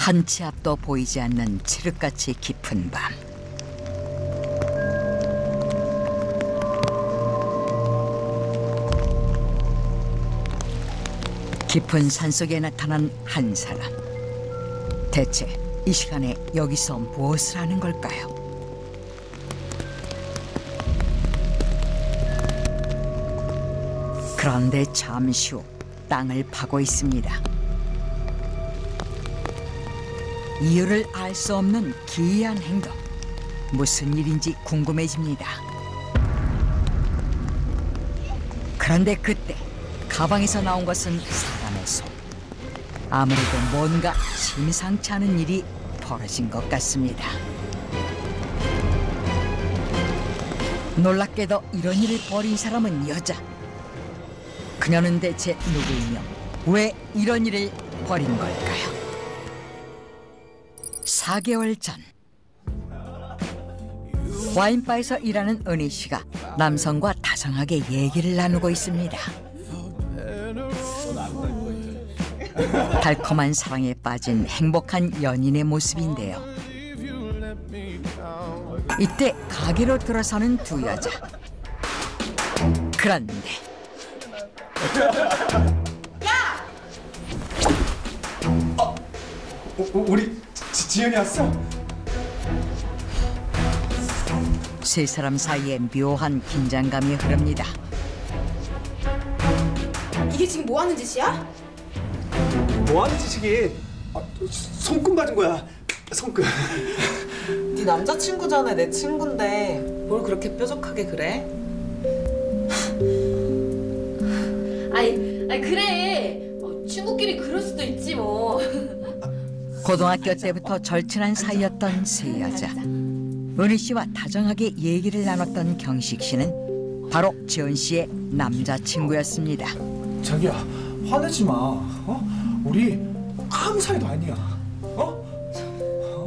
한 치 앞도 보이지 않는 칠흑같이 깊은 밤. 깊은 산속에 나타난 한 사람. 대체 이 시간에 여기서 무엇을 하는 걸까요? 그런데 잠시 후 땅을 파고 있습니다. 이유를 알 수 없는 기이한 행동. 무슨 일인지 궁금해집니다. 그런데 그때 가방에서 나온 것은 사람의 손. 아무래도 뭔가 심상치 않은 일이 벌어진 것 같습니다. 놀랍게도 이런 일을 벌인 사람은 여자. 그녀는 대체 누구이며 왜 이런 일을 벌인 걸까요? 4개월 전 와인바에서 일하는 은희 씨가 남성과 다정하게 얘기를 나누고 있습니다. 달콤한 사랑에 빠진 행복한 연인의 모습인데요. 이때 가게로 들어서는 두 여자. 그런데 야! 우리 지연이 왔어? 세 사람 사이에 묘한 긴장감이 흐릅니다. 이게 지금 뭐 하는 짓이야? 뭐 하는 짓이긴? 손금 맞은 거야. 손금. 네 남자친구잖아. 내 친구인데 뭘 그렇게 뾰족하게 그래? 아이 그래. 친구끼리 그럴 수도 있지 뭐. 고등학교 때부터 절친한 사이였던 세 여자. 은희 씨와 다정하게 얘기를 나눴던 경식 씨는 바로 지연 씨의 남자친구였습니다. 자기야, 화내지 마. 우리 아무 사이도 아니야.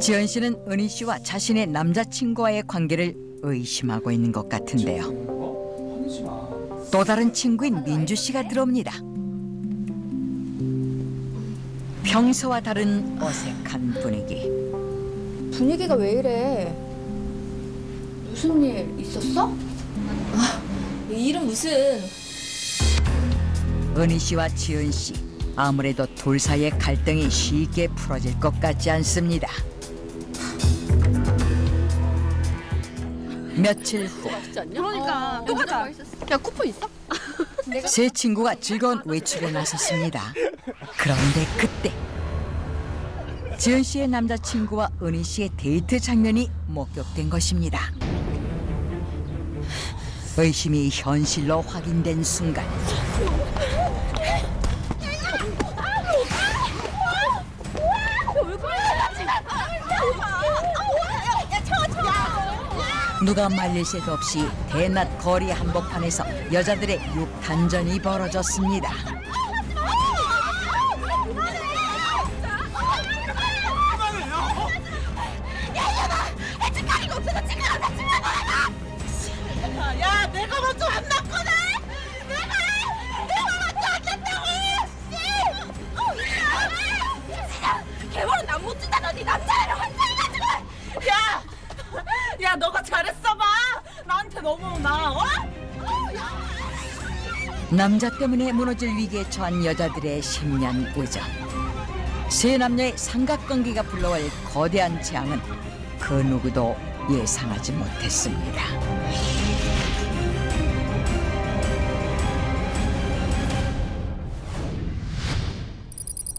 지연 씨는 은희 씨와 자신의 남자친구와의 관계를 의심하고 있는 것 같은데요. 화내지 마. 또 다른 친구인 민주 씨가 들어옵니다. 평소와 다른 어색한 분위기. 분위기가 왜 이래? 무슨 일 있었어? 일은 무슨. 은희 씨와 지은 씨, 아무래도 둘 사이의 갈등이 쉽게 풀어질 것 같지 않습니다. 며칠 후 그러니까 또 가자. 야 쿠폰 있어? 세 친구가 즐거운 외출에 나섰습니다. 그런데 그때 지은 씨의 남자친구와 은희 씨의 데이트 장면이 목격된 것입니다. 의심이 현실로 확인된 순간 누가 말릴 새도 없이 대낮 거리 한복판에서 여자들의 육탄전이 벌어졌습니다. 야, 내가 먼저 만났거든. 내가 먼저 만났다고. 개벌은 남 못 준다더니 남자애를 혼자 해가지고. 야, 너가 잘했어 봐. 나한테 넘어오나? 남자 때문에 무너질 위기에 처한 여자들의 10년 우정. 세 남녀의 삼각관계가 불러올 거대한 재앙은 그 누구도 예상하지 못했습니다.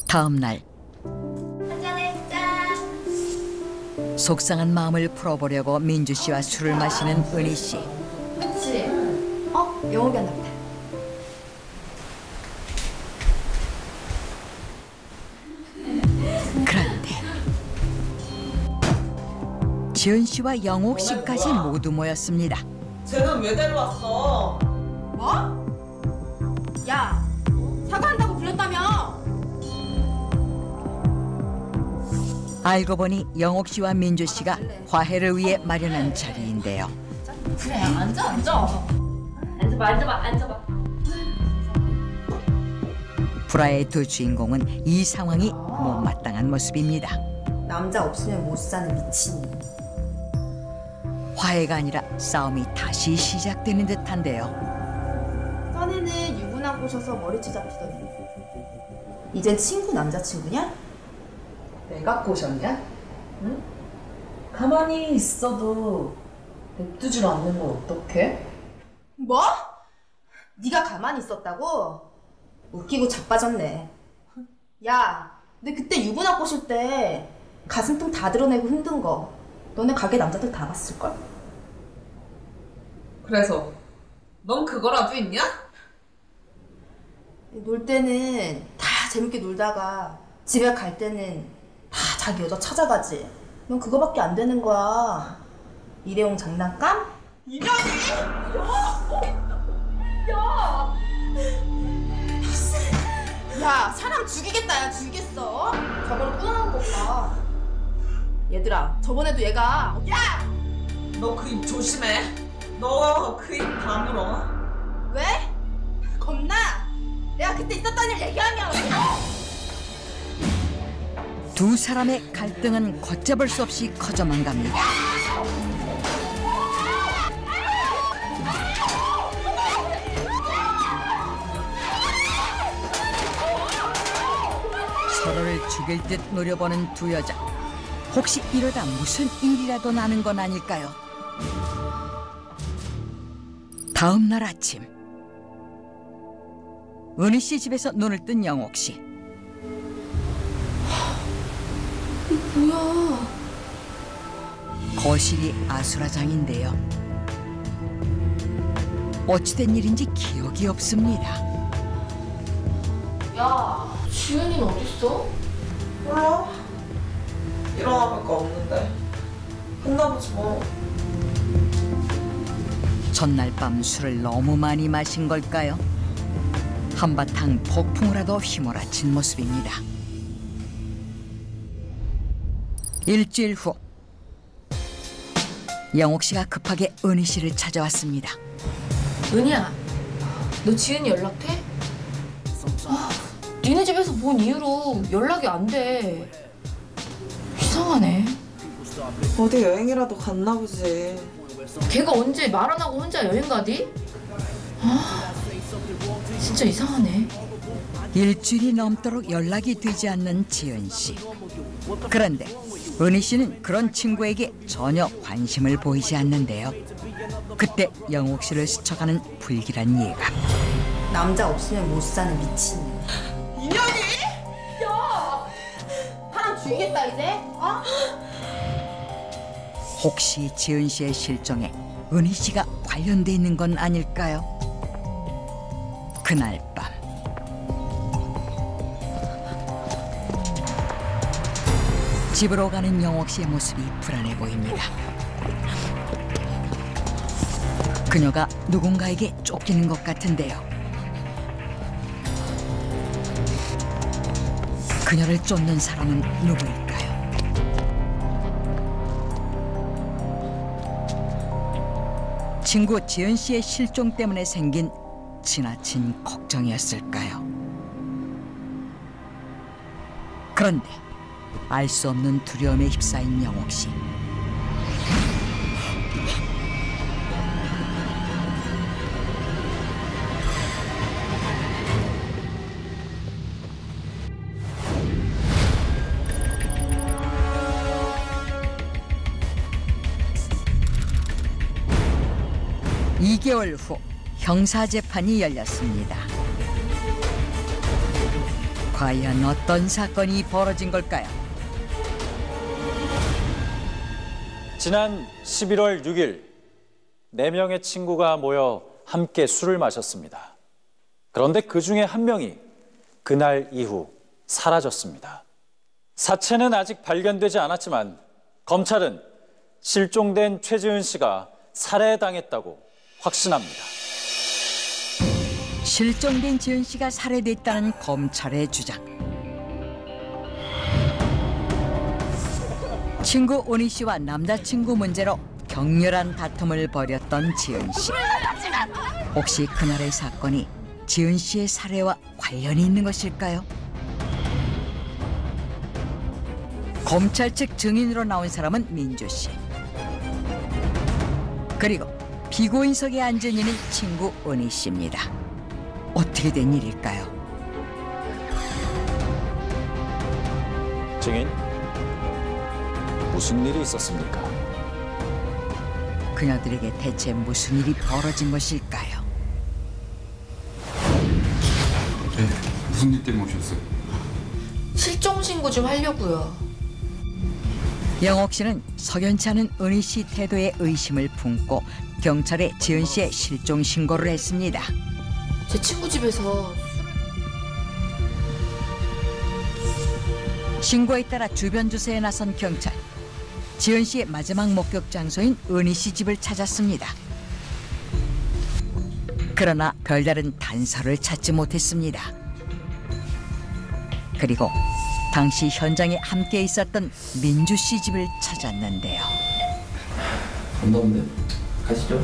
다음 날 속상한 마음을 풀어보려고 민주 씨와 술을 마시는 은희 씨. 그치? 영업이 안 나보다. 그런데 지은 씨와 영옥 씨까지 모두 모였습니다. 쟤는 왜 데려왔어? 뭐? 야, 사과한다고 불렀다며? 알고 보니 영옥 씨와 민주 씨가 화해를 위해 마련한 자리인데요. 그래 앉아. 앉아봐. 불화의 두 주인공은 이 상황이 못마땅한 모습입니다. 남자 없으면 못 사는 미친이. 화해가 아니라 싸움이 다시 시작되는 듯한데요. 전에는 유부남 꼬셔서 머리채 잡히더니 이젠 친구 남자친구냐? 내가 꼬셨냐? 응? 가만히 있어도 냅두질 않는 걸 어떡해? 뭐? 네가 가만히 있었다고? 웃기고 자빠졌네. 야, 너 그때 유부남 꼬실 때 가슴통 다 드러내고 힘든 거 너네 가게 남자들 다 봤을걸? 그래서 넌 그거라도 있냐? 놀 때는 다 재밌게 놀다가 집에 갈 때는 다 자기 여자 찾아가지. 넌 그거밖에 안 되는 거야. 일회용 장난감? 이년이! 야, 사람 죽이겠다. 야, 죽이겠어. 저번에 또 나온 거 봐. 얘들아, 저번에도 얘가 야! 너 그 입 조심해. 너 그 입 다물어. 왜? 겁나? 내가 그때 있었던 일 얘기하면 두 사람의 갈등은 걷잡을 수 없이 커져만 갑니다. 서로를 죽일 듯 노려보는 두 여자. 혹시 이러다 무슨 일이라도 나는 건 아닐까요? 다음 날 아침, 은희 씨 집에서 눈을 뜬 영옥 씨. 뭐야? 거실이 아수라장인데요. 어찌된 일인지 기억이 없습니다. 야, 지은이는 어딨어? 몰라. 일어나볼까 없는데. 끝나보지 뭐. 전날 밤 술을 너무 많이 마신 걸까요? 한바탕 폭풍을 하도 휘몰아친 모습입니다. 일주일 후, 영옥 씨가 급하게 은희 씨를 찾아왔습니다. 은희야, 너 지은이 연락해? 니네 집에서 본 이후로 연락이 안 돼. 이상하네. 어디 여행이라도 갔나 보지. 걔가 언제 말 안 하고 혼자 여행 가디? 진짜 이상하네. 일주일이 넘도록 연락이 되지 않는 지은 씨. 그런데 은희 씨는 그런 친구에게 전혀 관심을 보이지 않는데요. 그때 영옥 씨를 스쳐가는 불길한 예감. 남자 없으면 못 사는 미친이. 인연이? 사람 죽이겠다 이제? 어? 혹시 지은 씨의 실종에 은희 씨가 관련돼 있는 건 아닐까요? 그날 밤, 집으로 가는 영옥 씨의 모습이 불안해 보입니다. 그녀가 누군가에게 쫓기는 것 같은데요. 그녀를 쫓는 사람은 누구일까요? 친구 지은 씨의 실종 때문에 생긴 지나친 걱정이었을까요? 그런데 알 수 없는 두려움에 휩싸인 영옥 씨. 이 2개월 후 형사재판이 열렸습니다. 과연 어떤 사건이 벌어진 걸까요? 지난 11월 6일 4명의 친구가 모여 함께 술을 마셨습니다. 그런데 그 중에 한 명이 그날 이후 사라졌습니다. 사체는 아직 발견되지 않았지만 검찰은 실종된 최지은 씨가 살해당했다고 확신합니다. 실종된 지은 씨가 살해됐다는 검찰의 주장. 친구 온희 씨와 남자친구 문제로 격렬한 다툼을 벌였던 지은 씨. 혹시 그날의 사건이 지은 씨의 살해와 관련이 있는 것일까요? 검찰 측 증인으로 나온 사람은 민주 씨. 그리고 피고인석에 앉은 이는 친구 은희 씨입니다. 어떻게 된 일일까요? 증인, 무슨 일이 있었습니까? 그녀들에게 대체 무슨 일이 벌어진 것일까요? 네, 무슨 일 때문에 오셨어요? 실종 신고 좀 하려고요. 영옥 씨는 석연치 않은 은희 씨 태도에 의심을 품고 경찰에 지은 씨의 실종 신고를 했습니다. 제 친구 집에서 신고에 따라 주변 조사에 나선 경찰. 지은 씨의 마지막 목격 장소인 은희 씨 집을 찾았습니다. 그러나 별다른 단서를 찾지 못했습니다. 그리고 당시 현장에 함께 있었던 민주 씨 집을 찾았는데요. 없나 본데? 가시죠.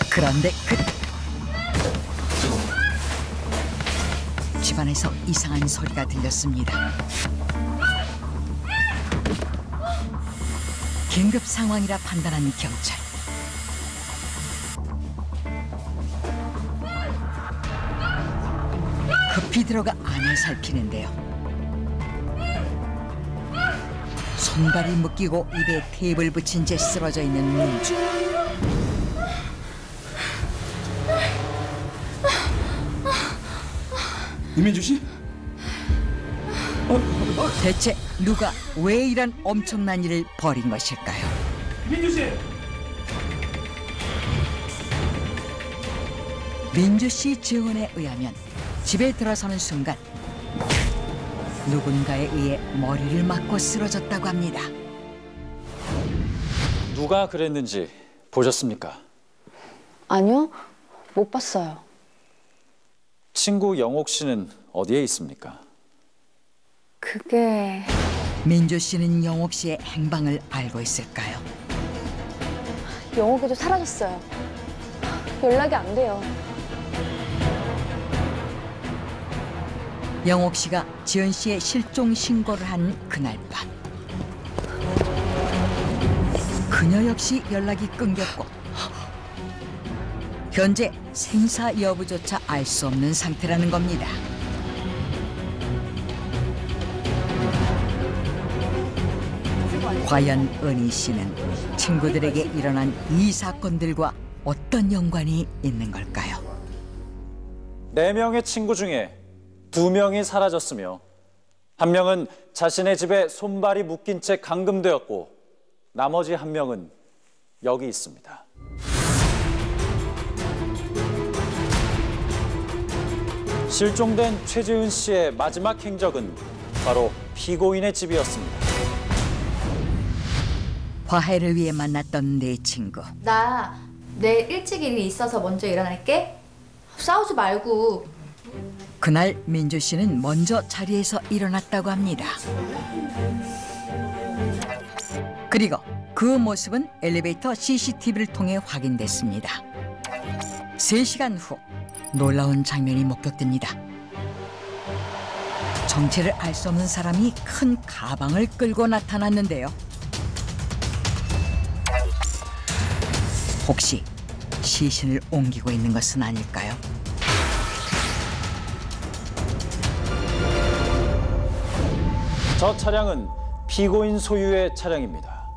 그런데 집안에서 이상한 소리가 들렸습니다. 긴급 상황이라 판단한 경찰. 급히 들어가 안을 살피는데요. 손발이 묶이고 입에 테이프를 붙인 채 쓰러져 있는 민주. 이민주 씨? 대체 누가 왜 이런 엄청난 일을 벌인 것일까요? 민주 씨! 민주 씨 증언에 의하면 집에 들어서는 순간 누군가에 의해 머리를 맞고 쓰러졌다고 합니다. 누가 그랬는지 보셨습니까? 아니요, 못 봤어요. 친구 영옥 씨는 어디에 있습니까? 그게... 민주 씨는 영옥 씨의 행방을 알고 있을까요? 영옥이도 사라졌어요. 연락이 안 돼요. 영옥 씨가 지은 씨의 실종 신고를 한 그날 밤, 그녀 역시 연락이 끊겼고 현재 생사 여부조차 알 수 없는 상태라는 겁니다. 과연 은희 씨는 친구들에게 일어난 이 사건들과 어떤 연관이 있는 걸까요? 4명의 친구 중에 2명이 사라졌으며 1명은 자신의 집에 손발이 묶인 채 감금되었고 나머지 1명은 여기 있습니다. 실종된 최지은 씨의 마지막 행적은 바로 피고인의 집이었습니다. 화해를 위해 만났던 네 친구. 나 내일 일찍 일이 있어서 먼저 일어날게. 싸우지 말고. 그날 민주 씨는 먼저 자리에서 일어났다고 합니다. 그리고 그 모습은 엘리베이터 CCTV를 통해 확인됐습니다. 3시간 후 놀라운 장면이 목격됩니다. 정체를 알 수 없는 사람이 큰 가방을 끌고 나타났는데요. 혹시 시신을 옮기고 있는 것은 아닐까요? 저 차량은 피고인 소유의 차량입니다.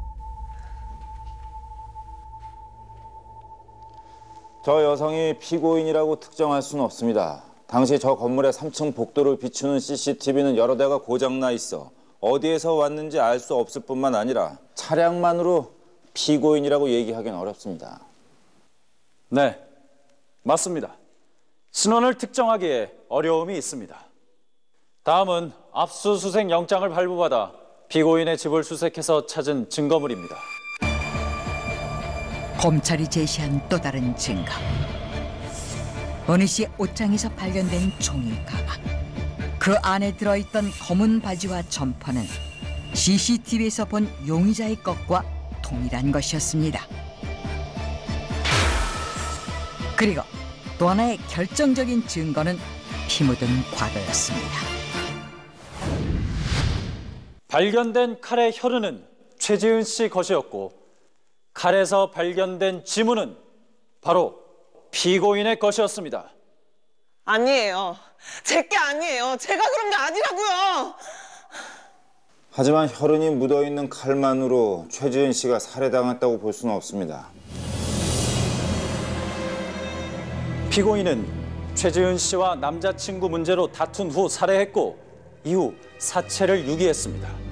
저 여성이 피고인이라고 특정할 수는 없습니다. 당시 저 건물의 3층 복도를 비추는 CCTV는 여러 대가 고장나 있어 어디에서 왔는지 알 수 없을 뿐만 아니라 차량만으로 피고인이라고 얘기하기는 어렵습니다. 네, 맞습니다. 신원을 특정하기에 어려움이 있습니다. 다음은 압수수색 영장을 발부받아 피고인의 집을 수색해서 찾은 증거물입니다. 검찰이 제시한 또 다른 증거. 은희 씨의 옷장에서 발견된 종이 가방. 그 안에 들어있던 검은 바지와 점퍼는 CCTV에서 본 용의자의 것과 동일한 것이었습니다. 그리고 또 하나의 결정적인 증거는 피 묻은 과거였습니다. 발견된 칼의 혈흔은 최지은 씨 것이었고 칼에서 발견된 지문은 바로 피고인의 것이었습니다. 아니에요. 제게 아니에요. 제가 그런 게 아니라고요. 하지만 혈흔이 묻어있는 칼만으로 최지은 씨가 살해당했다고 볼 수는 없습니다. 피고인은 최지은 씨와 남자친구 문제로 다툰 후 살해했고 이후 사체를 유기했습니다.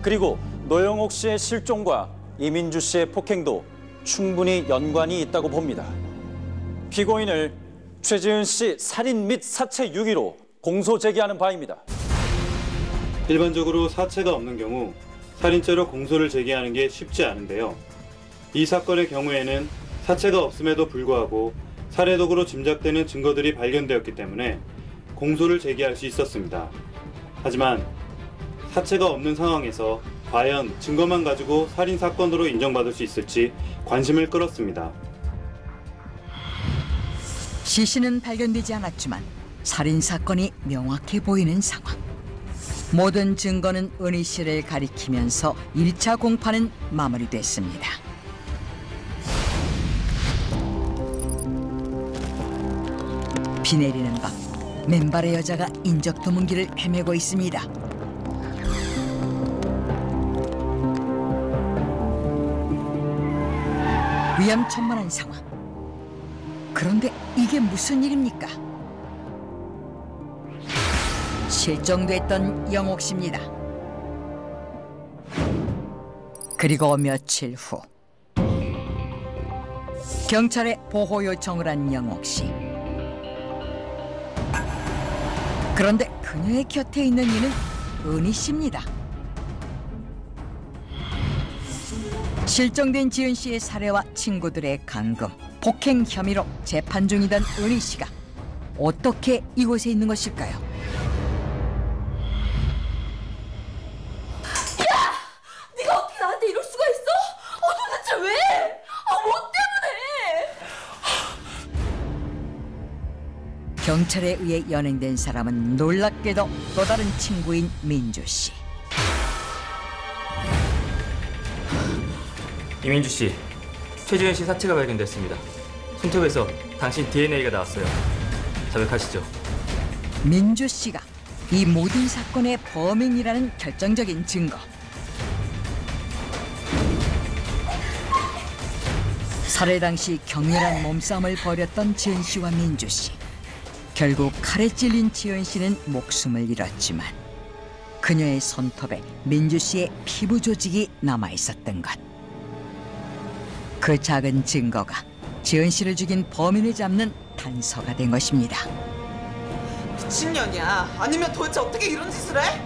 그리고 노영옥 씨의 실종과 이민주 씨의 폭행도 충분히 연관이 있다고 봅니다. 피고인을 최지은 씨 살인 및 사체 유기로 공소 제기하는 바입니다. 일반적으로 사체가 없는 경우 살인죄로 공소를 제기하는 게 쉽지 않은데요. 이 사건의 경우에는 사체가 없음에도 불구하고 살해 도구로 짐작되는 증거들이 발견되었기 때문에 공소를 제기할 수 있었습니다. 하지만 사체가 없는 상황에서 과연 증거만 가지고 살인 사건으로 인정받을 수 있을지 관심을 끌었습니다. 시신은 발견되지 않았지만 살인 사건이 명확해 보이는 상황. 모든 증거는 은희 씨를 가리키면서 1차 공판은 마무리됐습니다. 비 내리는 밤, 맨발의 여자가 인적드문 길을 헤매고 있습니다. 위험천만한 상황. 그런데 이게 무슨 일입니까? 실종됐던 영옥 씨입니다. 그리고 며칠 후 경찰에 보호 요청을 한 영옥 씨. 그런데 그녀의 곁에 있는 이는 은희 씨입니다. 실종된 지은 씨의 살해와 친구들의 감금, 폭행 혐의로 재판 중이던 은희 씨가 어떻게 이곳에 있는 것일까요? 네가 어떻게 나한테 이럴 수가 있어? 도대체 왜? 뭐 때문에? 경찰에 의해 연행된 사람은 놀랍게도 또 다른 친구인 민주 씨. 이민주 씨, 최지은 씨 사체가 발견됐습니다. 손톱에서 당신 DNA가 나왔어요. 자백하시죠. 민주 씨가 이 모든 사건의 범인이라는 결정적인 증거. 살해 당시 격렬한 몸싸움을 벌였던 지은 씨와 민주 씨. 결국 칼에 찔린 지은 씨는 목숨을 잃었지만 그녀의 손톱에 민주 씨의 피부 조직이 남아 있었던 것. 그 작은 증거가 지은 씨를 죽인 범인을 잡는 단서가 된 것입니다. 미친년이야. 아니면 도대체 어떻게 이런 짓을 해?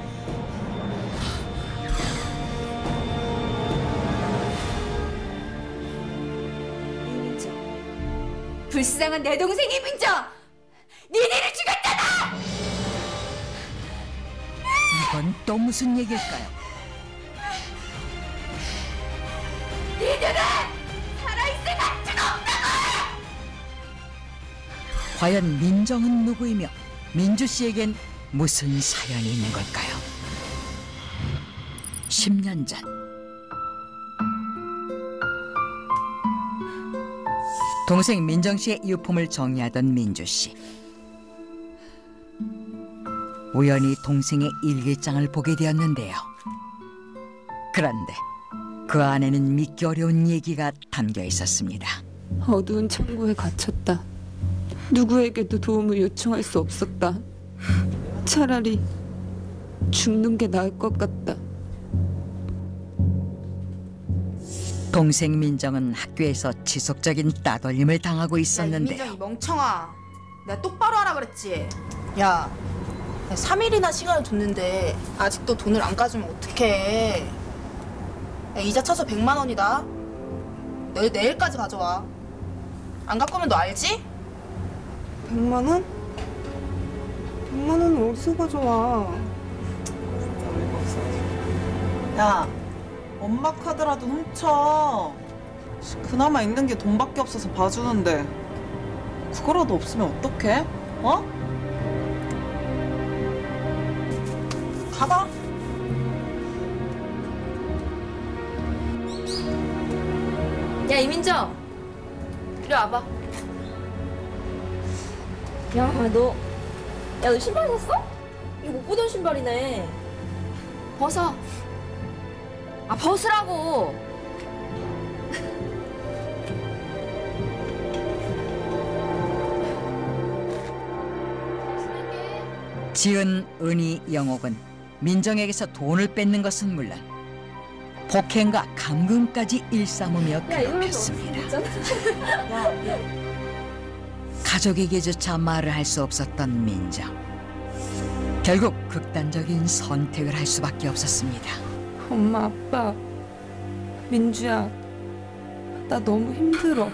이민정, 불쌍한 내 동생 이민정, 니네를 죽였잖아! 이건 또 무슨 얘기일까요? 니들은 살아있을 가치가 없다고! 과연 민정은 누구이며 민주 씨에겐 무슨 사연이 있는 걸까요? 10년 전 동생 민정 씨의 유품을 정리하던 민주 씨. 우연히 동생의 일기장을 보게 되었는데요. 그런데 그 안에는 믿기 어려운 얘기가 담겨 있었습니다. 어두운 창고에 갇혔다. 누구에게도 도움을 요청할 수 없었다. 차라리 죽는 게 나을 것 같다. 동생 민정은 학교에서 지속적인 따돌림을 당하고 있었는데요. 이민정 이 멍청아, 내가 똑바로 하라 그랬지. 야, 3일이나 시간을 줬는데 아직도 돈을 안 까주면 어떡해. 야, 이자 쳐서 100만 원이다. 너 내일까지 가져와. 안 갖고 오면 너 알지? 100만 원? 100만 원은 어디서 가져와? 야, 엄마 카드라도 훔쳐. 그나마 있는 게 돈밖에 없어서 봐주는데 그거라도 없으면 어떡해? 어? 가봐. 야, 이민정. 이리 와봐. 야, 너 신발 샀어? 이거 못 보던 신발이네. 벗어. 아, 벗으라고. 지은, 은희, 영옥은 민정에게서 돈을 뺏는 것은 물론 폭행과 감금까지 일삼으며 괴롭혔습니다. 가족에게조차 말을 할 수 없었던 민정. 결국 극단적인 선택을 할 수밖에 없었습니다. 엄마, 아빠, 민주야, 나 너무 힘들어.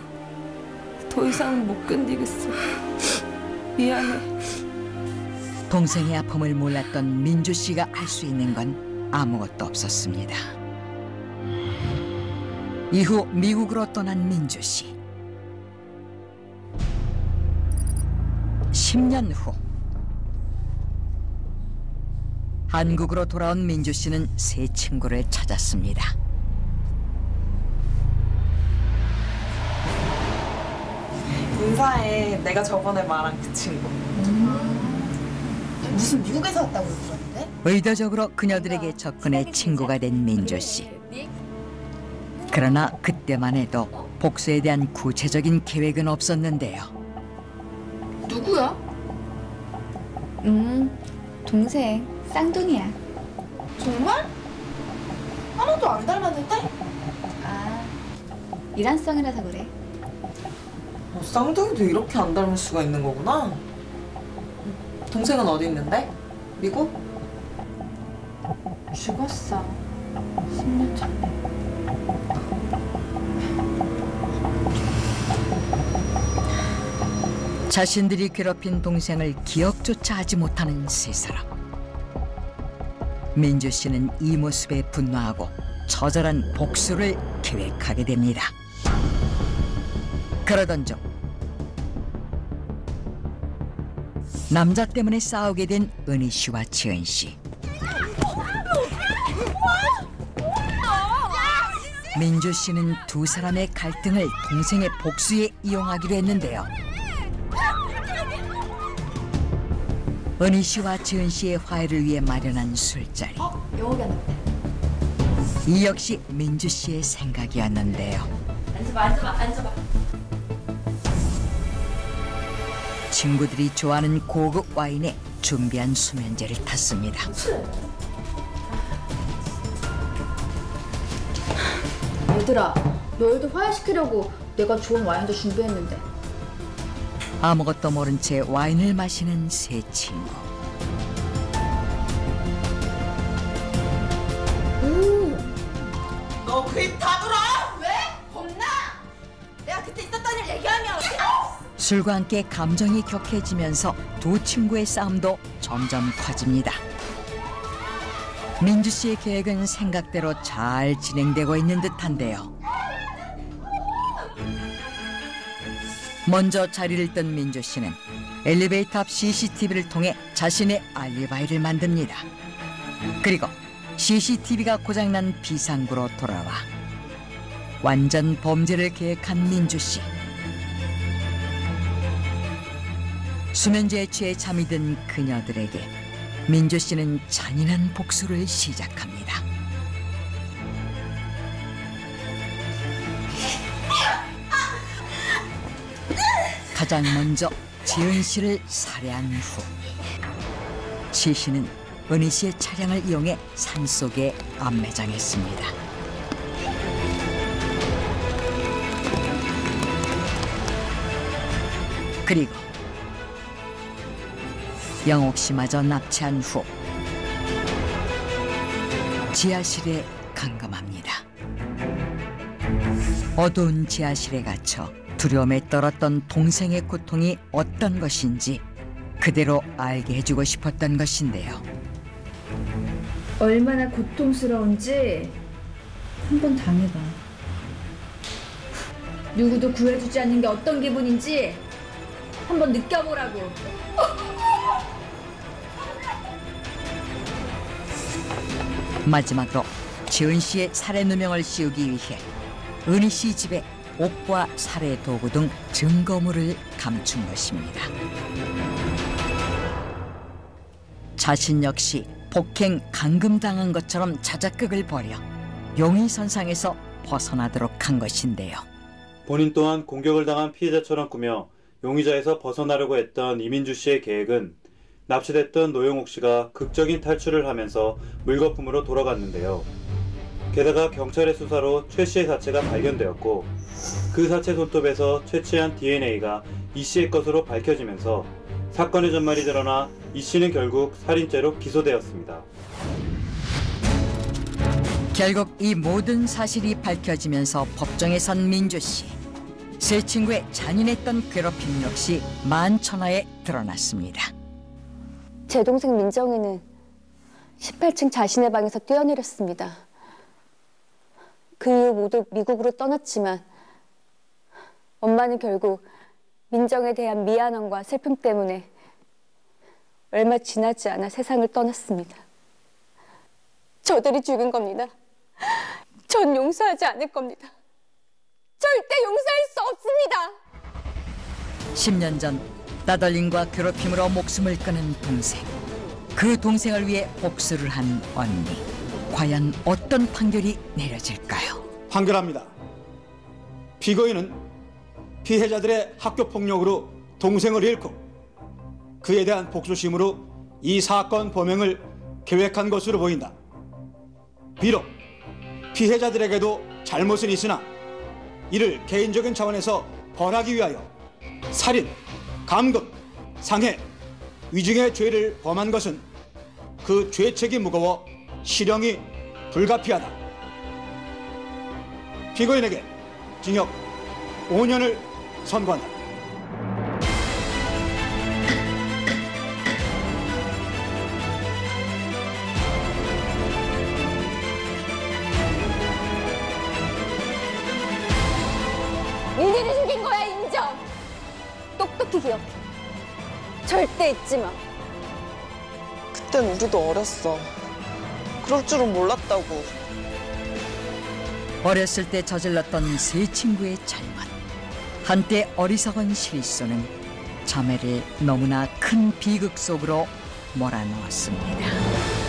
더 이상은 못 견디겠어. 미안해. 동생의 아픔을 몰랐던 민주 씨가 할 수 있는 건 아무것도 없었습니다. 이후 미국으로 떠난 민주 씨. 10년 후 한국으로 돌아온 민주 씨는 새 친구를 찾았습니다. 인사해. 내가 저번에 말한 그 친구. 무슨 미국에서 왔다고 그러는데? 의도적으로 그녀들에게 접근해 친구가 된 민주 씨. 그러나 그때만 해도 복수에 대한 구체적인 계획은 없었는데요. 누구야? 동생 쌍둥이야. 정말? 하나도 안 닮았는데? 아, 이란성이라서 그래. 쌍둥이도 이렇게 안 닮을 수가 있는 거구나. 동생은 어디 있는데? 미국? 죽었어. 10년 전에. 자신들이 괴롭힌 동생을 기억조차 하지 못하는 세 사람. 민주 씨는 이 모습에 분노하고 처절한 복수를 계획하게 됩니다. 그러던 중 남자 때문에 싸우게 된 은희 씨와 지은 씨. 민주 씨는 두 사람의 갈등을 동생의 복수에 이용하기로 했는데요. 은희 씨와 지은 씨의 화해를 위해 마련한 술자리. 영옥이 안 왔대. 이 역시 민주 씨의 생각이었는데요. 앉아봐. 친구들이 좋아하는 고급 와인에 준비한 수면제를 탔습니다. 얘들아, 너희들 화해시키려고 내가 좋은 와인도 준비했는데. 아무것도 모른 채 와인을 마시는 세 친구. 너 그 입 다물어! 왜? 겁나? 내가 그때 있었던 일 얘기하면 술과 함께 감정이 격해지면서 두 친구의 싸움도 점점 커집니다. 민주 씨의 계획은 생각대로 잘 진행되고 있는 듯한데요. 먼저 자리를 뜬 민주 씨는 엘리베이터 앞 CCTV를 통해 자신의 알리바이를 만듭니다. 그리고 CCTV가 고장난 비상구로 돌아와 완전 범죄를 계획한 민주 씨. 수면제에 취해 잠이 든 그녀들에게 민주 씨는 잔인한 복수를 시작합니다. 가장 먼저 지은 씨를 살해한 후 지 씨는 은희 씨의 차량을 이용해 산속에 안매장했습니다. 그리고 영옥 씨마저 납치한 후 지하실에 감금합니다. 어두운 지하실에 갇혀 두려움에 떨었던 동생의 고통이 어떤 것인지 그대로 알게 해주고 싶었던 것인데요. 얼마나 고통스러운지 한번 당해봐. 누구도 구해주지 않는 게 어떤 기분인지 한번 느껴보라고. 마지막으로 지은 씨의 살해 누명을 씌우기 위해 은희 씨 집에 옷과 살해 도구 등 증거물을 감춘 것입니다. 자신 역시 폭행, 감금당한 것처럼 자작극을 벌여 용의선상에서 벗어나도록 한 것인데요. 본인 또한 공격을 당한 피해자처럼 꾸며 용의자에서 벗어나려고 했던 이민주 씨의 계획은 납치됐던 노영옥 씨가 극적인 탈출을 하면서 물거품으로 돌아갔는데요. 게다가 경찰의 수사로 최 씨의 사체가 발견되었고 그 사체 손톱에서 채취한 DNA가 이 씨의 것으로 밝혀지면서 사건의 전말이 드러나 이 씨는 결국 살인죄로 기소되었습니다. 결국 이 모든 사실이 밝혀지면서 법정에 선 민주 씨. 세 친구의 잔인했던 괴롭힘 역시 만천하에 드러났습니다. 제 동생 민정이는 18층 자신의 방에서 뛰어내렸습니다. 그 이후 모두 미국으로 떠났지만 엄마는 결국 민정에 대한 미안함과 슬픔 때문에 얼마 지나지 않아 세상을 떠났습니다. 저들이 죽인 겁니다. 전 용서하지 않을 겁니다. 절대 용서할 수 없습니다. 10년 전 따돌림과 괴롭힘으로 목숨을 끊은 동생. 그 동생을 위해 복수를 한 언니. 과연 어떤 판결이 내려질까요? 판결합니다. 피고인은 피해자들의 학교폭력으로 동생을 잃고 그에 대한 복수심으로 이 사건 범행을 계획한 것으로 보인다. 비록 피해자들에게도 잘못은 있으나 이를 개인적인 차원에서 벌하기 위하여 살인, 감금, 상해, 위증의 죄를 범한 것은 그 죄책이 무거워 실형이 불가피하다. 피고인에게 징역 5년을 선고한다. 니네를 죽인 거야, 인정. 똑똑히 기억해. 절대 잊지 마. 그땐 우리도 어렸어. 그럴 줄은 몰랐다고. 어렸을 때 저질렀던 세 친구의 잘못. 한때 어리석은 실수는 자매를 너무나 큰 비극 속으로 몰아넣었습니다.